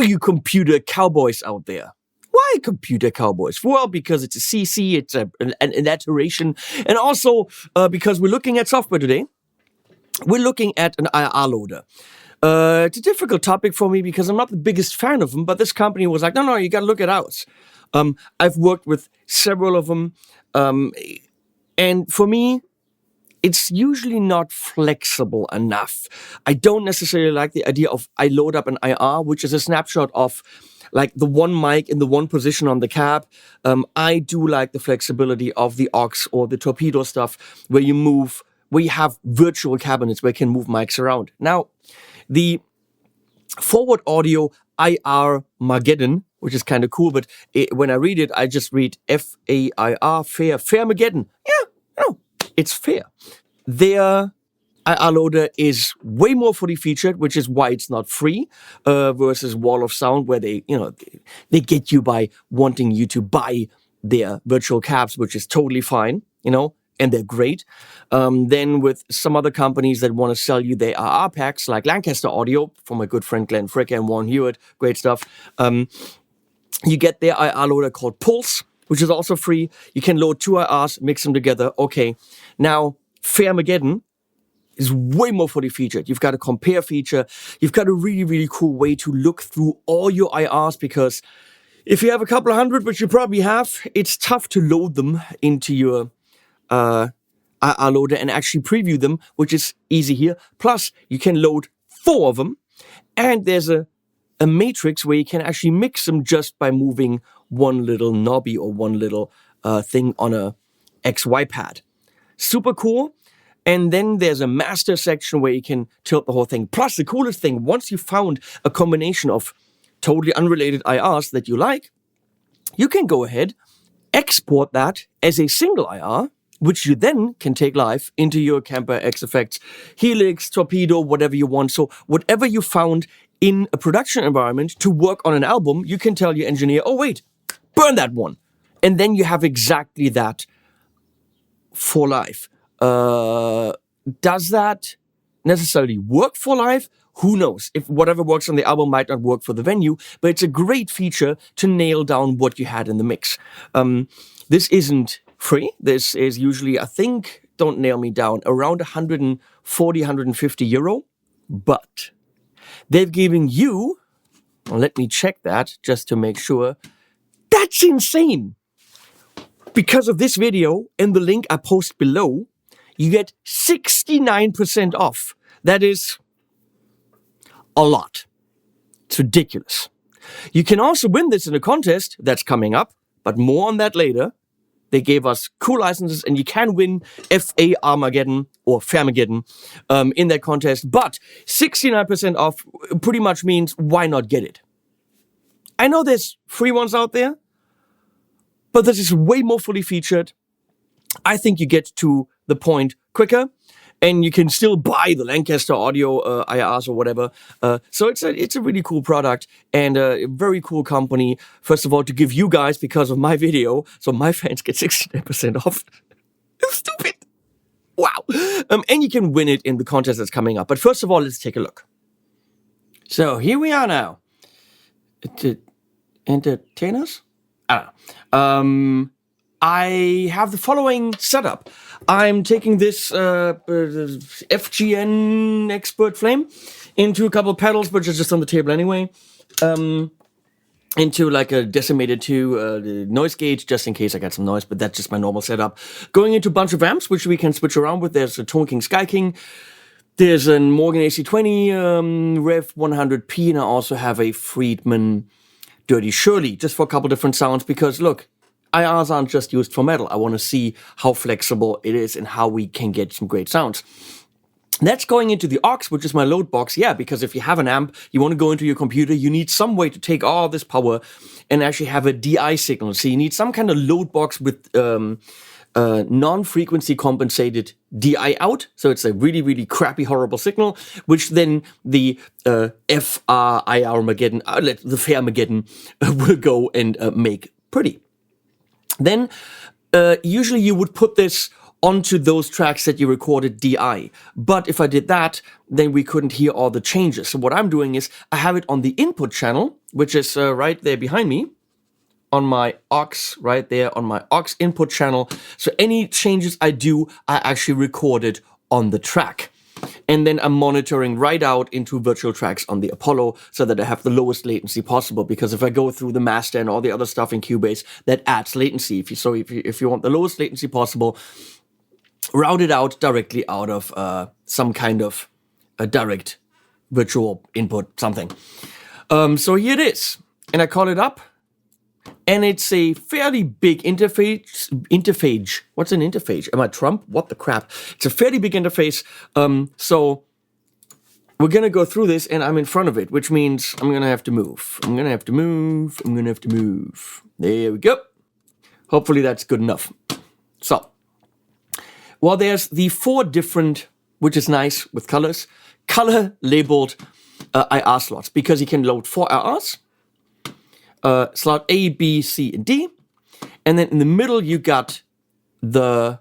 you computer cowboys out there. Why computer cowboys? Well, because it's a CC, it's an iteration, and also because we're looking at software today. We're looking at an IR loader. It's a difficult topic for me because I'm not the biggest fan of them, but this company was like, no, you got to look at ours. I've worked with several of them, and for me, it's usually not flexible enough. I don't necessarily like the idea of I load up an IR, which is a snapshot of like the one mic in the one position on the cab. I do like the flexibility of the AUX or the torpedo stuff where you have virtual cabinets where you can move mics around. Now, the forward audio faIRmageddon, which is kind of cool, but when I read it, I just read FAIR, faIRmageddon. Yeah, it's fair. Their IR loader is way more fully featured, which is why it's not free, versus Wall of Sound, where they get you by wanting you to buy their virtual cabs, which is totally fine, and they're great. Then with some other companies that want to sell you their IR packs, like Lancaster Audio, from my good friend Glenn Fricker and Warren Hewitt, great stuff. You get their IR loader called Pulse, which is also free. You can load 2 IRs, mix them together. Okay, now faIRmageddon is way more fully featured. You've got a compare feature. You've got a really, really cool way to look through all your IRs, because if you have a couple of hundred, which you probably have, it's tough to load them into your IR loader and actually preview them, which is easy here. Plus, you can load 4 of them, and there's a matrix where you can actually mix them just by moving one little knobby or one little thing on a XY pad. Super cool. And then there's a master section where you can tilt the whole thing. Plus, the coolest thing, once you found a combination of totally unrelated IRs that you like, you can go ahead, export that as a single IR, which you then can take live into your Kemper, XFX, Helix, Torpedo, whatever you want. So whatever you found in a production environment to work on an album, you can tell your engineer, oh wait, burn that one. And then you have exactly that for live. Does that necessarily work for live? Who knows? If whatever works on the album might not work for the venue, but it's a great feature to nail down what you had in the mix. This isn't free. This is usually, I think, don't nail me down, around 140, 150 euro. But they've given you, let me check that just to make sure. That's insane. Because of this video and the link I post below, you get 69% off. That is a lot. It's ridiculous. You can also win this in a contest that's coming up, but more on that later. They gave us cool licenses, and you can win faIRmageddon or faIRmageddon in that contest. But 69% off pretty much means why not get it? I know there's free ones out there, but this is way more fully featured. I think you get to the point quicker, and you can still buy the Lancaster Audio IRs or whatever. So it's a really cool product and a very cool company. First of all, to give you guys, because of my video, so my fans get 69% off. It's stupid. Wow. And you can win it in the contest that's coming up. But first of all, let's take a look. So here we are now. Entertainers? I don't know. I have the following setup. I'm taking this FGN Expert Flame into a couple of pedals, which is just on the table anyway, into like a decimated 2 noise gauge, just in case I got some noise, but that's just my normal setup. Going into a bunch of amps, which we can switch around with. There's a Tone King Sky King. There's a Morgan AC20 Rev 100P, and I also have a Friedman Dirty Shirley, just for a couple different sounds, because look, IRs aren't just used for metal. I want to see how flexible it is and how we can get some great sounds. That's going into the AUX, which is my load box. Yeah, because if you have an amp, you want to go into your computer, you need some way to take all this power and actually have a DI signal. So you need some kind of load box with non-frequency compensated DI out. So it's a really, really crappy, horrible signal, which then the faIRmageddon, the faIRmageddon will go and make pretty. Then, usually you would put this onto those tracks that you recorded DI. But if I did that, then we couldn't hear all the changes. So what I'm doing is I have it on the input channel, which is right there behind me, on my aux, right there on my aux input channel. So any changes I do, I actually recorded on the track. And then I'm monitoring right out into virtual tracks on the Apollo so that I have the lowest latency possible. Because if I go through the master and all the other stuff in Cubase, that adds latency. If you want the lowest latency possible, route it out directly out of some kind of a direct virtual input something. So here it is. And I call it up. And it's a fairly big interface. What's an interface? Am I Trump? What the crap? It's a fairly big interface. So we're going to go through this and I'm in front of it, which means I'm going to have to move. I'm going to have to move. There we go. Hopefully that's good enough. So, well, there's the 4 different, which is nice with colors, color labeled IR slots, because you can load 4 IRs. Slot A, B, C, and D. And then in the middle, you got the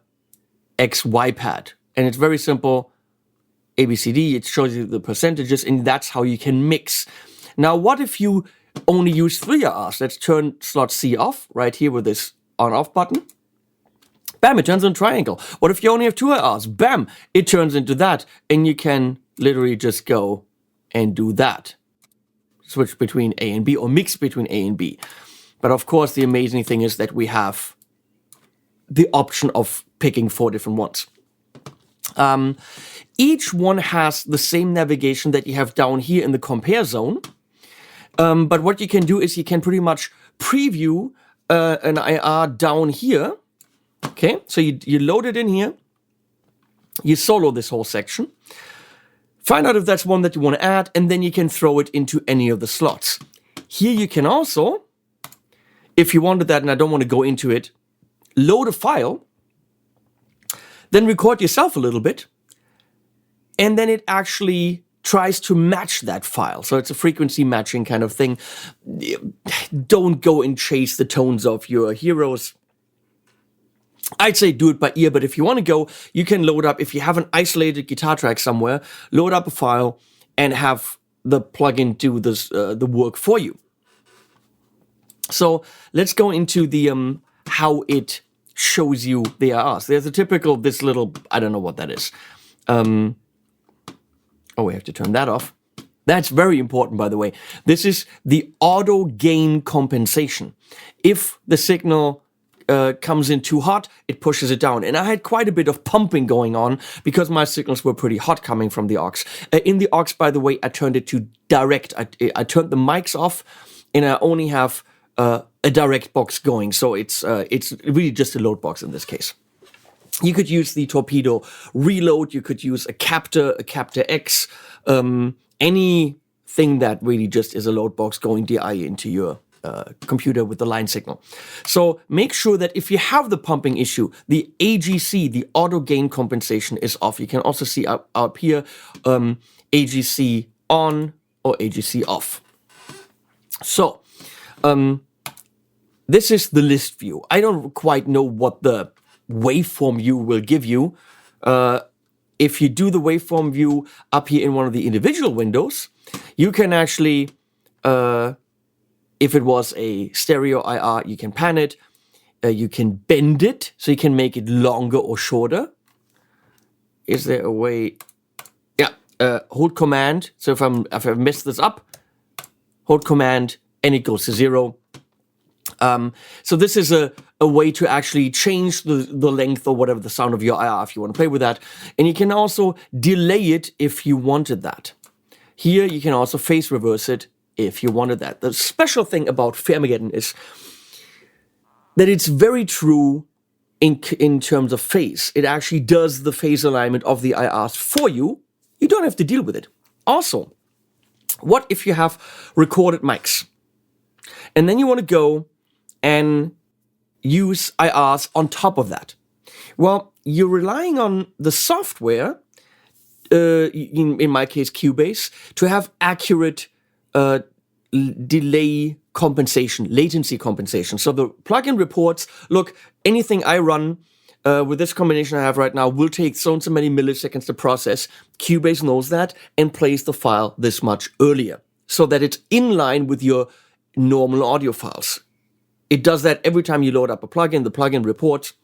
XY pad. And it's very simple. A, B, C, D. It shows you the percentages, and that's how you can mix. Now, what if you only use 3 IRs? Let's turn slot C off right here with this on-off button. Bam, it turns into a triangle. What if you only have 2 IRs? Bam, it turns into that. And you can literally just go and do that. Switch between A and B, or mix between A and B. But of course, the amazing thing is that we have the option of picking 4 different ones. Each one has the same navigation that you have down here in the compare zone. But what you can do is you can pretty much preview an IR down here. Okay, so you load it in here. You solo this whole section. Find out if that's one that you want to add, and then you can throw it into any of the slots. Here you can also, if you wanted that, and I don't want to go into it, load a file, then record yourself a little bit, and then it actually tries to match that file. So it's a frequency matching kind of thing. Don't go and chase the tones of your heroes. I'd say do it by ear, but if you want to go, you can load up, if you have an isolated guitar track somewhere, load up a file and have the plugin do this, the work for you. So let's go into the how it shows you the IRs. There's a typical, this little, I don't know what that is. Oh, we have to turn that off. That's very important, by the way. This is the auto gain compensation. If the signal comes in too hot, it pushes it down. And I had quite a bit of pumping going on because my signals were pretty hot coming from the aux. In the aux, by the way, I turned it to direct. I turned the mics off, and I only have a direct box going. So it's really just a load box in this case. You could use the torpedo reload. You could use a Captor X, anything that really just is a load box going DI into your computer with the line signal. So make sure that if you have the pumping issue, the AGC, the auto gain compensation, is off. You can also see up here AGC on or AGC off. So this is the list view. I don't quite know what the waveform view will give you. If you do the waveform view up here in one of the individual windows, you can actually if it was a stereo IR, you can pan it, you can bend it, so you can make it longer or shorter. Is there a way? Yeah, hold Command. So if I mess this up, hold Command, and it goes to 0. So this is a way to actually change the length or whatever the sound of your IR if you want to play with that. And you can also delay it if you wanted that. Here you can also phase reverse it if you wanted that. The special thing about faIRmageddon is that it's very true in terms of phase. It actually does the phase alignment of the IRs for you. You don't have to deal with it. Also, what if you have recorded mics? And then you want to go and use IRs on top of that. Well, you're relying on the software, in my case Cubase, to have accurate delay compensation, latency compensation. So the plugin reports, look, anything I run with this combination I have right now, will take so and so many milliseconds to process. Cubase knows that and plays the file this much earlier, so that it's in line with your normal audio files. It does that every time you load up a plugin. The plugin reports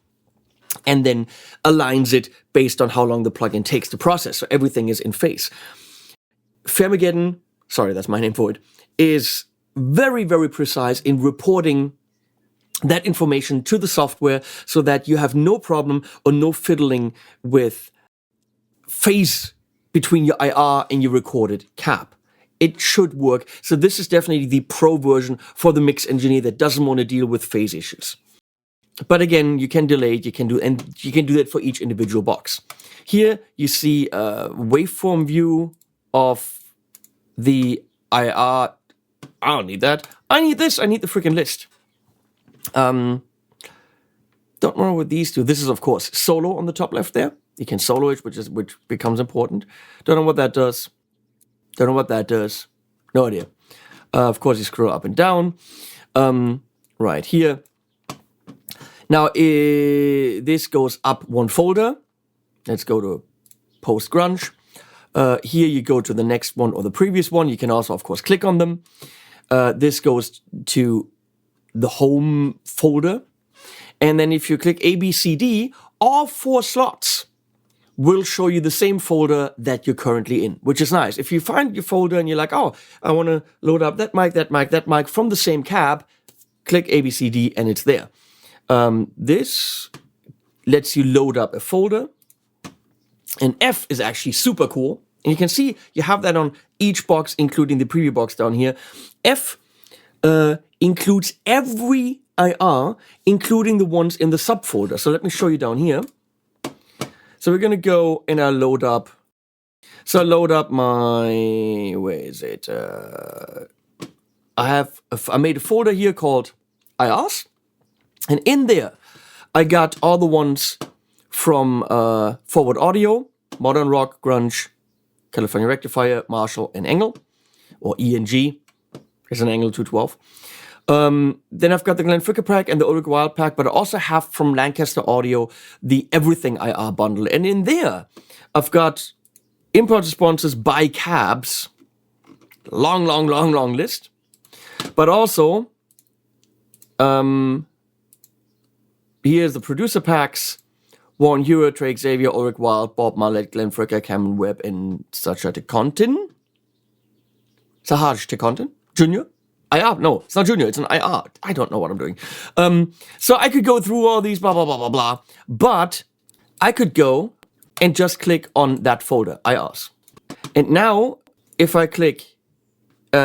and then aligns it based on how long the plugin takes to process. So everything is in phase. faIRmageddon, sorry, that's my name for it, is very, very precise in reporting that information to the software so that you have no problem or no fiddling with phase between your IR and your recorded cap. It should work. So this is definitely the pro version for the mix engineer that doesn't want to deal with phase issues. But again, you can delay it, you can do that for each individual box. Here you see a waveform view of the IR. I don't need that. I need this. I need the freaking list. Don't know what these do. This is, of course, solo on the top left there. You can solo it, which becomes important. Don't know what that does. Don't know what that does. No idea. Of course, you scroll up and down. Right here. Now, this goes up one folder. Let's go to post-grunge. Here you go to the next one or the previous one. You can also, of course, click on them. This goes to the home folder. And then if you click A, B, C, D, all 4 slots will show you the same folder that you're currently in, which is nice. If you find your folder and you're like, oh, I want to load up that mic from the same cab, click A, B, C, D, and it's there. This lets you load up a folder. And F is actually super cool. And you can see you have that on each box, including the preview box down here. F includes every IR, including the ones in the subfolder. So let me show you down here. So we're going to go and I'll load up. So I load up my, where is it? I made a folder here called IRs. And in there, I got all the ones from Forward Audio, Modern Rock, Grunge, California Rectifier, Marshall, and Engel, or ENG. It's an Engel 212. Then I've got the Glenn Fricker pack and the Ulrich Wild pack, but I also have from Lancaster Audio the Everything IR bundle. And in there, I've got import responses by cabs, long list, but also here's the producer packs: Warren Hewitt, Trey Xavier, Ulrich Wild, Bob Mallet, Glenn Fricker, Cameron Webb, and Sacha Tekontin. Sahaj Tekontin Jr. IR? No, it's not Junior, it's an IR. I don't know what I'm doing. So I could go through all these blah, blah, blah, blah, blah. But I could go and just click on that folder, IRs. And now, if I click,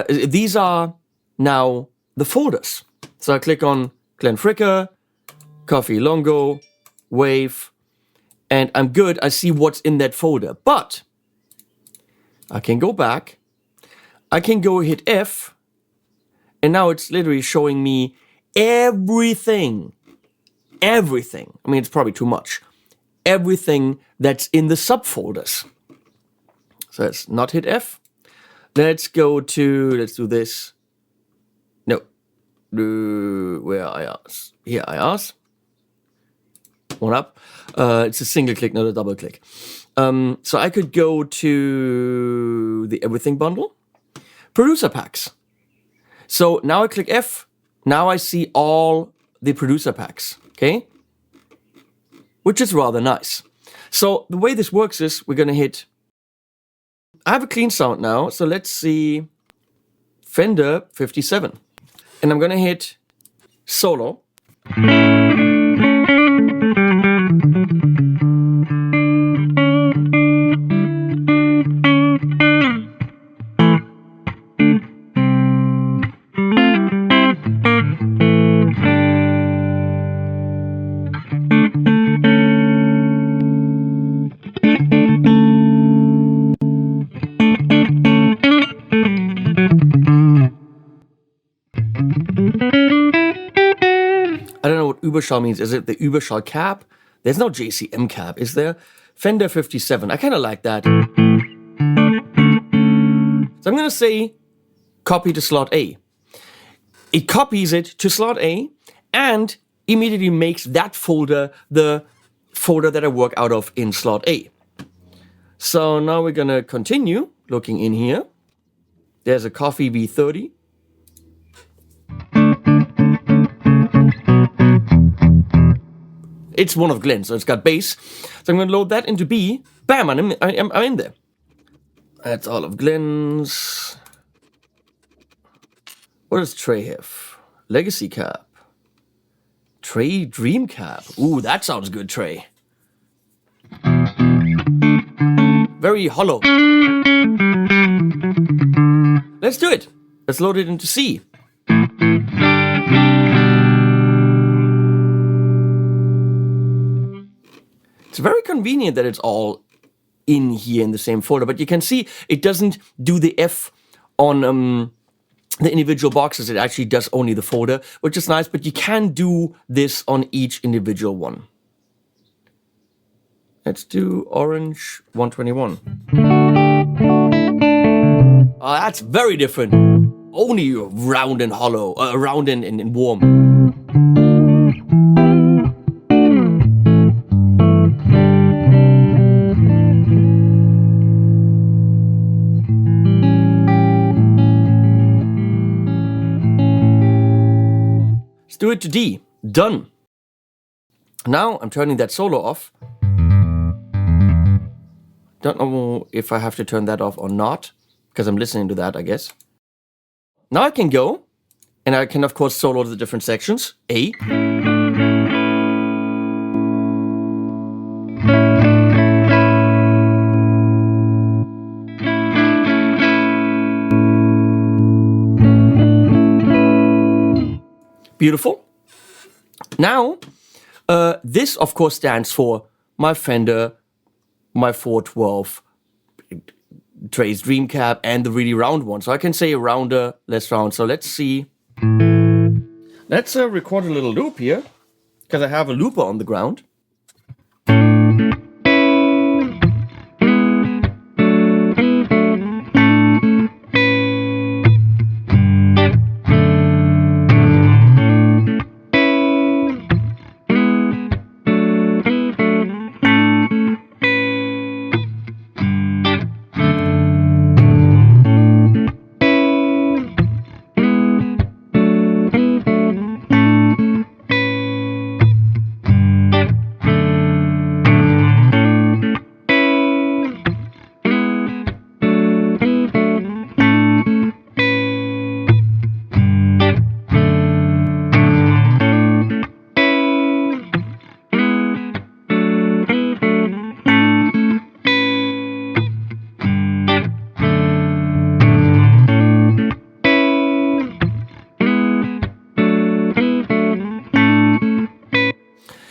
these are now the folders. So I click on Glenn Fricker, Coffee Longo, Wave, and I'm good. I see what's in that folder. But I can go back. I can go hit F. And now it's literally showing me everything. Everything. I mean, it's probably too much. Everything that's in the subfolders. So let's not hit F. Let's do this. No. Where IRs? Here, IRs. One up. It's a single click, not a double click. So I could go to the Everything bundle. Producer packs. So now I click F. Now I see all the producer packs. Okay? Which is rather nice. So the way this works is we're going to hit... I have a clean sound now. So let's see Fender 57. And I'm going to hit solo. I don't know what Überschall means. Is it the Überschall cap? There's no JCM cap, is there? Fender 57. I kind of like that. So I'm going to say copy to slot A. It copies it to slot A and immediately makes that folder the folder that I work out of in slot A. So now we're gonna continue looking in here. There's a Coffee V30. It's one of Glenn's, so it's got bass. So I'm gonna load that into B. Bam, I'm in there. That's all of Glenn's. What does Trey have? Legacy Cab. Trey Dream Cab. Ooh, that sounds good, Trey. Very hollow. Let's do it. Let's load it into C. It's very convenient that it's all in here in the same folder, but you can see it doesn't do the F on the individual boxes. It actually does only the folder, which is nice, but you can do this on each individual one. Let's do Orange 121. Oh, that's very different. Only round and hollow, round and warm. Let's do it to D. Done. Now I'm turning that solo off. Don't know if I have to turn that off or not, because I'm listening to that, I guess. Now I can go, and I can of course solo the different sections. A. Beautiful. Now, this of course stands for my Fender, my 412, Trey's Dream Cab, and the really round one. So I can say rounder, less round. So let's see. Let's record a little loop here, because I have a looper on the ground.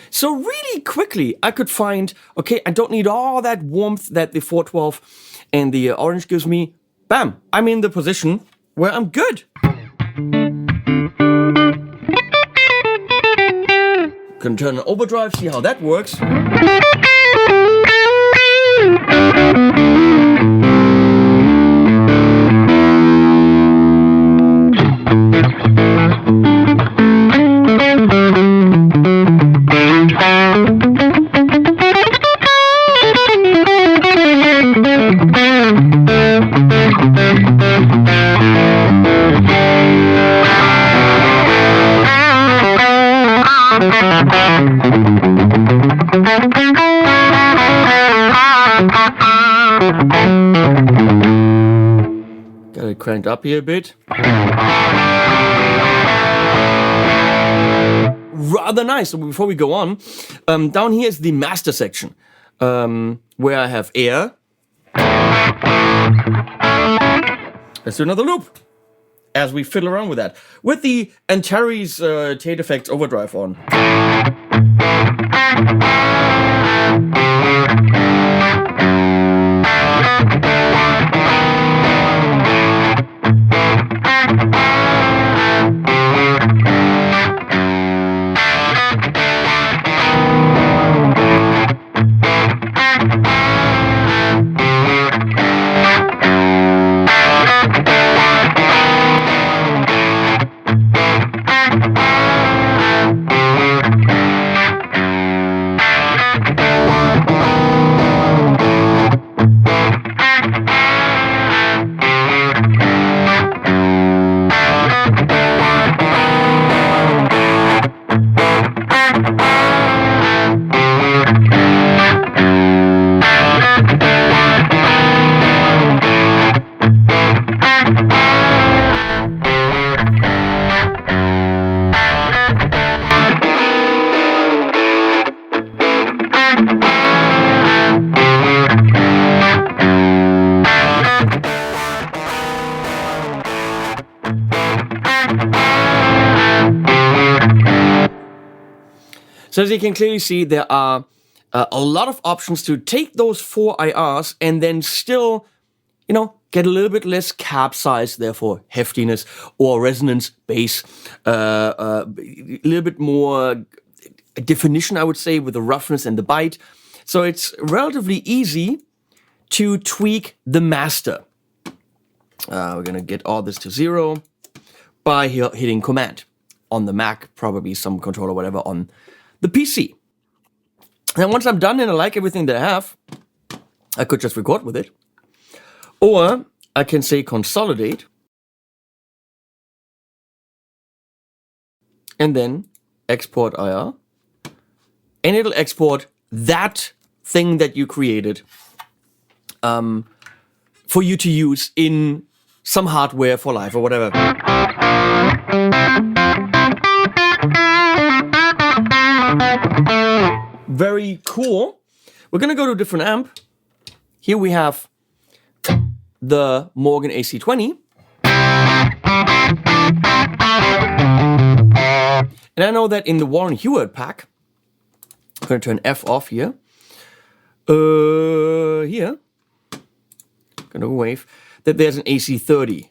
So really quickly, I could find, okay, I don't need all that warmth that the 412 and the Orange gives me. Bam, I'm in the position where I'm good. Can turn an overdrive, see how that works. Got it cranked up here a bit. Rather nice. So before we go on, down here is the master section, where I have air. Let's do another loop as we fiddle around with that, with the Antares Tate Effects overdrive on. So as you can clearly see, there are a lot of options to take those 4 IRs and then still, get a little bit less cap size, therefore heftiness or resonance, bass, a little bit more definition, I would say, with the roughness and the bite. So it's relatively easy to tweak the master. We're going to get all this to 0 by hitting Command on the Mac, probably some controller, whatever, on the PC. And once I'm done and I like everything that I have, I could just record with it. Or I can say consolidate. And then export IR. And it'll export that thing that you created for you to use in some hardware for life or whatever. Very cool. We're going to go to a different amp. Here we have the Morgan AC20. And I know that in the Warren Hewart pack, I'm going to turn F off here. Here. Going to wave. That there's an AC30.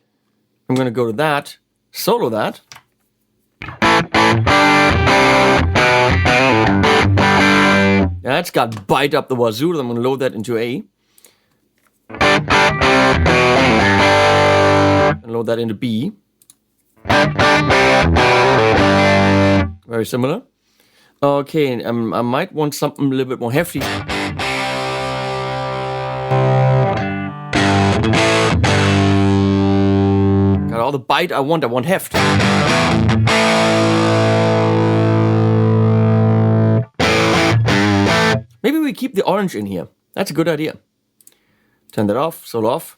I'm going to go to that, solo that. That's got bite up the wazoo. I'm going to load that into A. And load that into B. Very similar. Okay, I might want something a little bit more hefty. Got all the bite I want heft. Maybe we keep the orange in here. That's a good idea. Turn that off, solo off.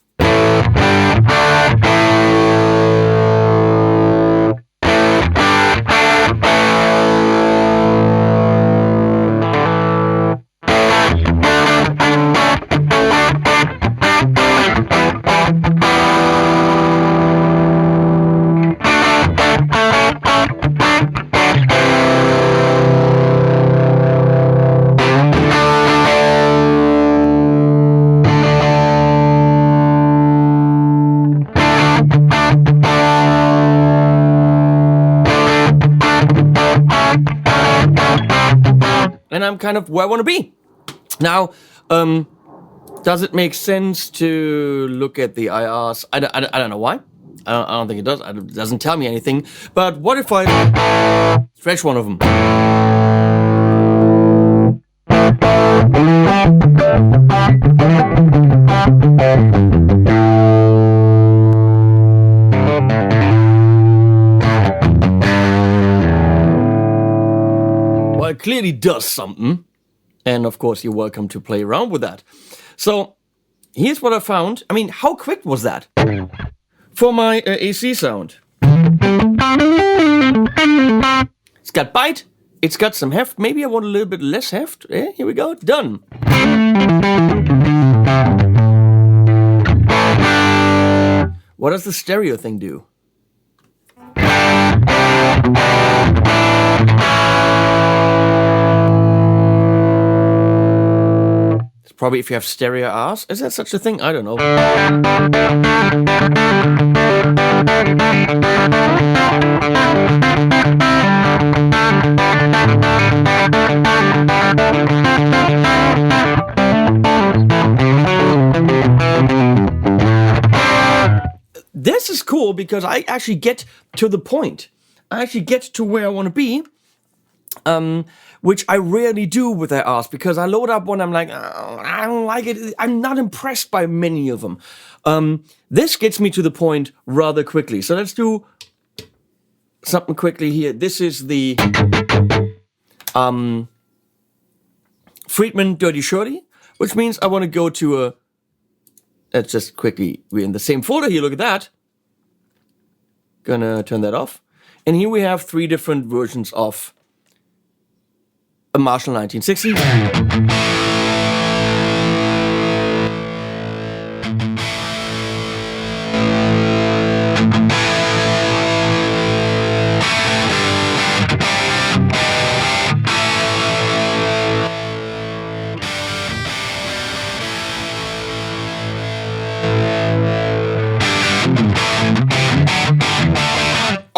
And I'm kind of where I want to be. Now, does it make sense to look at the IRs? I don't know why. I don't think it does. It doesn't tell me anything. But what if I stretch one of them? Well, it clearly does something. And of course, you're welcome to play around with that. So here's what I found. I mean, how quick was that? For my AC sound. It's got bite. It's got some heft. Maybe I want a little bit less heft. Yeah, here we go. Done. What does the stereo thing do? It's probably if you have stereo R's. Is that such a thing? I don't know. This is cool because I actually get to the point. I actually get to where I want to be, which I rarely do with IRs because I load up one, I'm like, oh, I don't like it. I'm not impressed by many of them. This gets me to the point rather quickly. So let's do something quickly here. This is the Friedman Dirty Shorty, which means I want to go to a... Let's just quickly, we're in the same folder here, look at that. Gonna turn that off. And here we have 3 different versions of a Marshall 1960.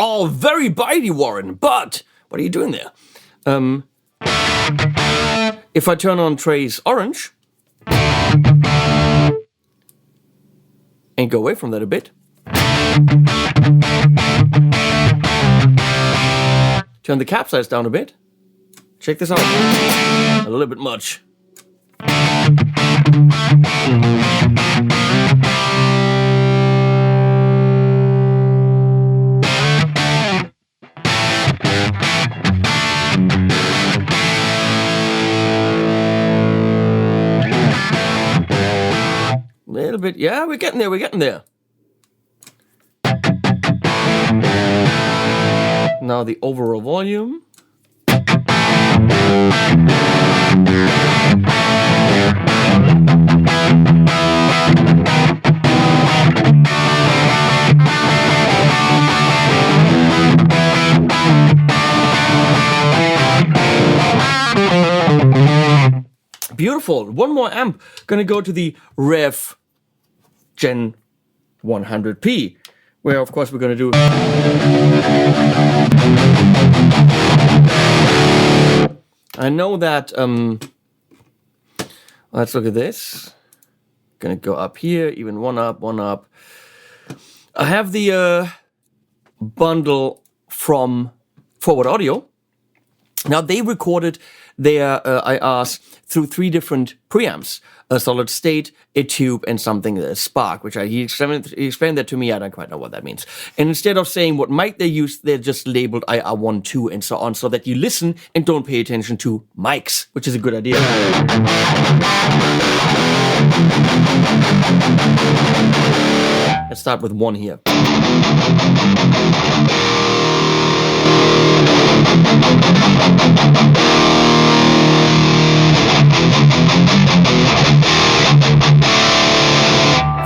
Oh, very bitey, Warren, but what are you doing there? If I turn on trace orange and go away from that a bit, turn the cap size down a bit, check this out, a little bit much. A little bit, yeah, we're getting there. Now the overall volume. Beautiful. One more amp. Gonna go to the Rev Gen 100p, where of course we're gonna do. I know that. Let's look at this. Gonna go up here, even one up. I have the bundle from Forward Audio. Now they recorded their IRs through 3 different preamps: a solid state, a tube, and something that is Spark. He explained that to me. I don't quite know what that means. And instead of saying what mic they use, they're just labeled IR1, 2, and so on, so that you listen and don't pay attention to mics, which is a good idea. Let's start with 1 here.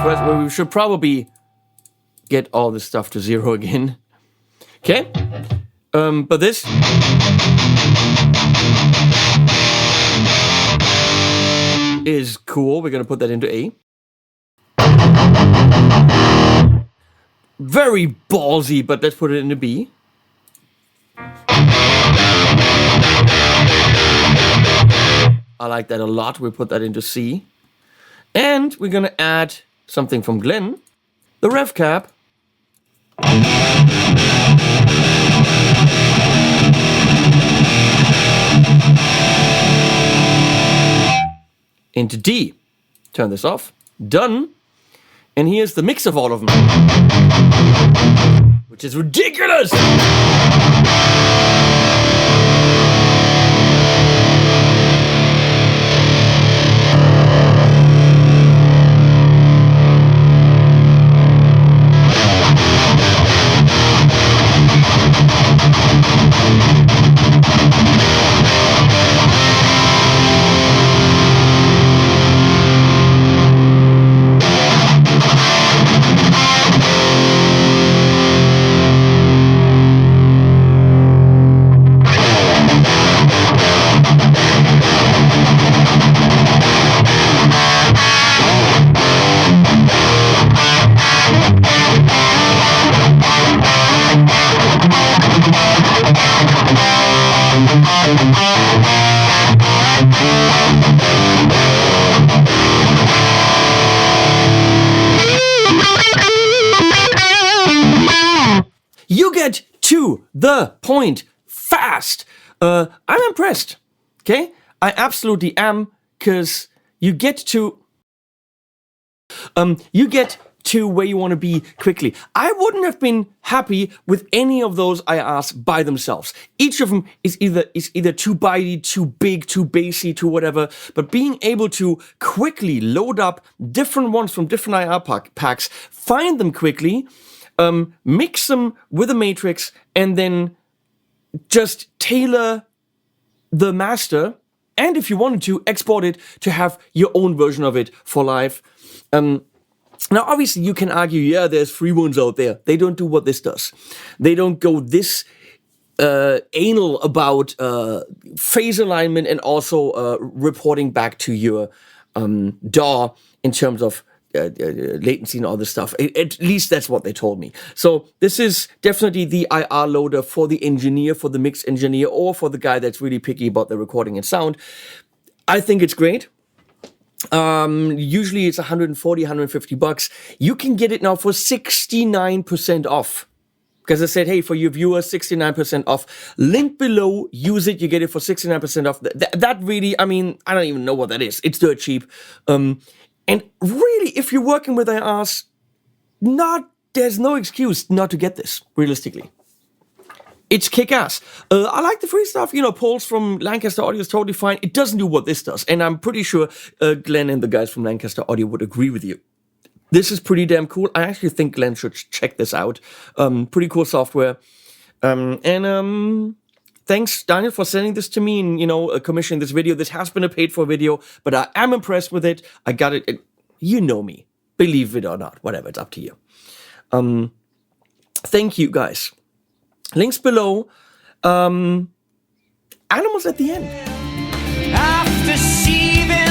First, we should probably get all this stuff to 0 again. Okay? But this is cool. We're gonna put that into A. Very ballsy, but let's put it into B. I like that a lot. We put that into C. And we're gonna add something from Glenn, the rev cap. Into D. Turn this off. Done. And here's the mix of all of them, which is ridiculous. You get to the point fast. I'm impressed. Okay, I absolutely am, because you get to where you want to be quickly. I wouldn't have been happy with any of those IRs by themselves. Each of them is either too bitey, too big, too bassy, too whatever. But being able to quickly load up different ones from different IR packs, find them quickly, mix them with a matrix, and then just tailor the master, and if you wanted to, export it to have your own version of it for live. Now, obviously, you can argue, yeah, there's free ones out there. They don't do what this does. They don't go this anal about phase alignment and also reporting back to your DAW in terms of latency and all this stuff. At least that's what they told me. So this is definitely the IR loader for the engineer, for the mix engineer, or for the guy that's really picky about the recording and sound. I think it's great. Usually it's $140, $150. You can get it now for 69% off. Because I said, hey, for your viewers, 69% off. Link below, use it, you get it for 69% off. That really, I mean, I don't even know what that is. It's dirt cheap. And really, if you're working with IRs, there's no excuse not to get this, realistically. It's kick-ass. I like the free stuff. Pulse from Lancaster Audio is totally fine. It doesn't do what this does. And I'm pretty sure Glenn and the guys from Lancaster Audio would agree with you. This is pretty damn cool. I actually think Glenn should check this out. Pretty cool software. Thanks, Daniel, for sending this to me and, commissioning this video. This has been a paid-for video, but I am impressed with it. I got it. You know me. Believe it or not. Whatever, it's up to you. Thank you, guys. Links below. Animals at the end. After seething